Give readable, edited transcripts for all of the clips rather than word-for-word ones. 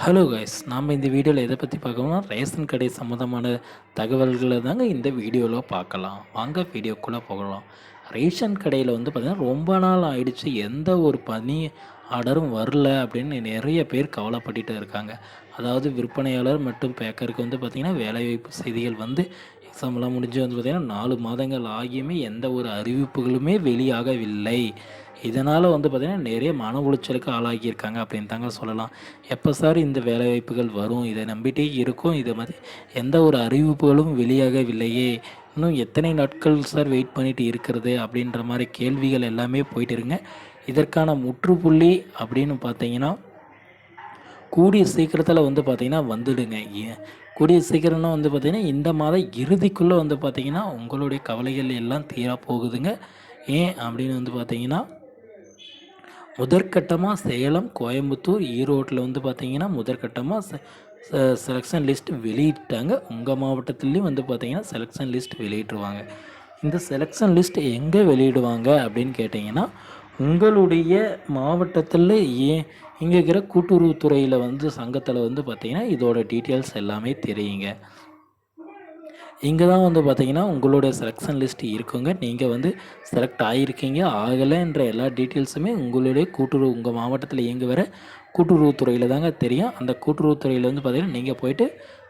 Hello guys, நாம் இந்த வீடியோவில் எதை பற்றி பார்க்கணும்னா ரேஷன் கடை சம்மந்தமான தகவல்களை தாங்க இந்த வீடியோவில் பார்க்கலாம். வாங்க வீடியோக்குள்ளே போகலாம். ரேஷன் கடையில் வந்து பார்த்திங்கன்னா ரொம்ப நாள் ஆயிடுச்சு, எந்த ஒரு பணி ஆர்டரும் வரல அப்படின்னு நிறைய பேர் கவலைப்பட்டுட்டு இருக்காங்க. அதாவது விற்பனையாளர் மற்றும் பேக்கருக்கு வந்து பார்த்திங்கன்னா வேலைவாய்ப்பு செய்திகள் வந்து எக்ஸாம்லாம் முடிஞ்சு வந்து பார்த்திங்கன்னா 4 மாதங்கள் ஆகியுமே எந்த ஒரு அறிவிப்புகளுமே வெளியாகவில்லை. இதனால் வந்து பார்த்திங்கன்னா நிறைய மன உளைச்சலுக்கு ஆளாகியிருக்காங்க அப்படின்னு தாங்க சொல்லலாம். எப்போ சார் இந்த வேலைவாய்ப்புகள் வரும், இதை நம்பிட்டே இருக்கும், இதை மாதிரி எந்த ஒரு அறிவிப்புகளும் வெளியாகவில்லையே, இன்னும் எத்தனை நாட்கள் சார் வெயிட் பண்ணிட்டு இருக்கிறது அப்படின்ற மாதிரி கேள்விகள் எல்லாமே போயிட்டு இருங்க. இதற்கான முற்றுப்புள்ளி அப்படின்னு பார்த்தீங்கன்னா கூடிய சீக்கிரத்தில் வந்து பார்த்திங்கன்னா வந்துடுங்க. கூடிய சீக்கிரம்னா வந்து பார்த்திங்கன்னா இந்த மாதம் இறுதிக்குள்ளே வந்து பார்த்திங்கன்னா உங்களுடைய கவலைகள் எல்லாம் தீரா போகுதுங்க. ஏன் அப்படின்னு வந்து பார்த்திங்கன்னா முதற்கட்டமாக சேலம், கோயம்புத்தூர், ஈரோட்டில் வந்து பார்த்திங்கன்னா முதற்கட்டமாக செலெக்ஷன் லிஸ்ட் வெளியிட்டாங்க. உங்கள் மாவட்டத்துலேயும் வந்து பார்த்திங்கன்னா செலெக்ஷன் லிஸ்ட் வெளியிட்டுருவாங்க. இந்த செலெக்ஷன் லிஸ்ட் எங்கே வெளியிடுவாங்க அப்படின்னு கேட்டிங்கன்னா உங்களுடைய மாவட்டத்தில் இங்கே இருக்கிற கூட்டுறவுத்துறையில் வந்து சங்கத்தில் வந்து பார்த்திங்கன்னா இதோட டீட்டெயில்ஸ் எல்லாமே தெரியுங்க. இங்கே தான் வந்து பார்த்திங்கன்னா உங்களுடைய செலெக்ஷன் லிஸ்ட் இருக்குங்க. நீங்கள் வந்து செலக்ட் ஆகியிருக்கீங்க ஆகலைன்ற எல்லா டீட்டெயில்ஸுமே உங்களுடைய உங்கள் மாவட்டத்தில் இயங்கி வர கூட்டுறவுத்துறையில் தாங்க தெரியும். அந்த கூட்டுறவுத்துறையில் வந்து பார்த்திங்கன்னா நீங்கள் போய்ட்டு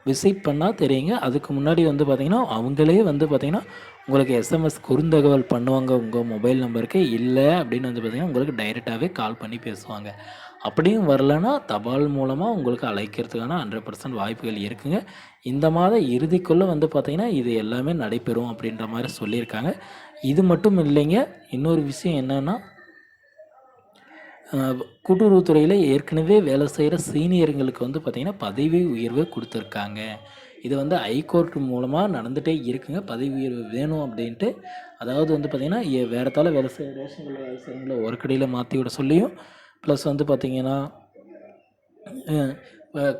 விசிட் பண்ணால் தெரியுங்க. அதுக்கு முன்னாடி வந்து பார்த்திங்கன்னா அவங்களே வந்து பார்த்திங்கன்னா உங்களுக்கு எஸ்எம்எஸ் குறுந்தகவல் பண்ணுவாங்க உங்கள் மொபைல் நம்பருக்கு. இல்லை அப்படின்னு வந்து பார்த்திங்கன்னா உங்களுக்கு டைரெக்டாகவே கால் பண்ணி பேசுவாங்க. அப்படியும் வரலன்னா தபால் மூலமாக உங்களுக்கு அழைக்கிறதுக்கான 100% வாய்ப்புகள் இருக்குங்க. இந்த மாத இறுதிக்குள்ளே வந்து பார்த்திங்கன்னா இது எல்லாமே நடைபெறும் அப்படின்ற மாதிரி சொல்லியிருக்காங்க. இது மட்டும் இல்லைங்க, இன்னொரு விஷயம் என்னென்னா கூட்டுறவுத்துறையில் ஏற்கனவே வேலை செய்கிற சீனியருங்களுக்கு வந்து பார்த்திங்கன்னா பதவி உயர்வு கொடுத்துருக்காங்க. இது வந்து ஹைகோர்ட் மூலமாக நடந்துகிட்டே இருக்குங்க. பதவி உயர்வு வேணும் அப்படின்ட்டு. அதாவது வந்து பார்த்திங்கன்னா வேறு வேலை செய்கிற ரேஷன் கடையில் வேலை செய்கிறவங்கள ஒரு கடையில் மாற்றி விட சொல்லியும், ப்ளஸ் வந்து பார்த்திங்கன்னா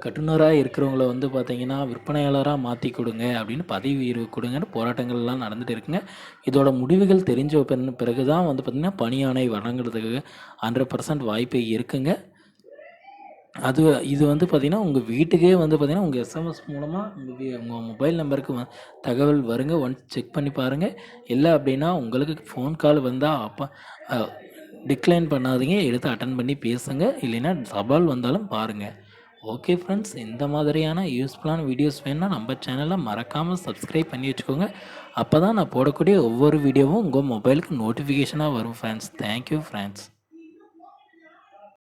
கட்டுநராக இருக்கிறவங்கள வந்து பார்த்திங்கன்னா விற்பனையாளராக மாற்றி கொடுங்க அப்படின்னு பதவி உயர்வு கொடுங்கன்னு போராட்டங்கள்லாம் நடந்துகிட்டு இருக்குங்க. இதோட முடிவுகள் தெரிஞ்ச பிறகு தான் வந்து பார்த்திங்கன்னா பணியாணை வழங்குறதுக்கு 100% வாய்ப்பு இருக்குங்க. இது வந்து பார்த்திங்கன்னா உங்கள் வீட்டுக்கே வந்து பார்த்திங்கன்னா உங்கள் எஸ்எம்எஸ் மூலமாக உங்கள் மொபைல் நம்பருக்கு தகவல் வருங்க. ஒன்ஸ் செக் பண்ணி பாருங்கள். இல்லை அப்படின்னா உங்களுக்கு ஃபோன் கால் வந்தால் அப்போ டிக்ளைன் பண்ணாதீங்க, எடுத்து அட்டன் பண்ணி பேசுங்க. இல்லைன்னா தபால் வந்தாலும் பாருங்கள். ஓகே ஃப்ரெண்ட்ஸ், இந்த மாதிரியான யூஸ்ஃபுல்லான வீடியோஸ் வேணுன்னா நம்ம சேனலை மறக்காமல் சப்ஸ்கிரைப் பண்ணி வச்சுக்கோங்க. அப்போ தான் நான் போடக்கூடிய ஒவ்வொரு வீடியோவும் உங்கள் மொபைலுக்கு நோட்டிஃபிகேஷனாக வரும் ஃப்ரெண்ட்ஸ். Thank you friends.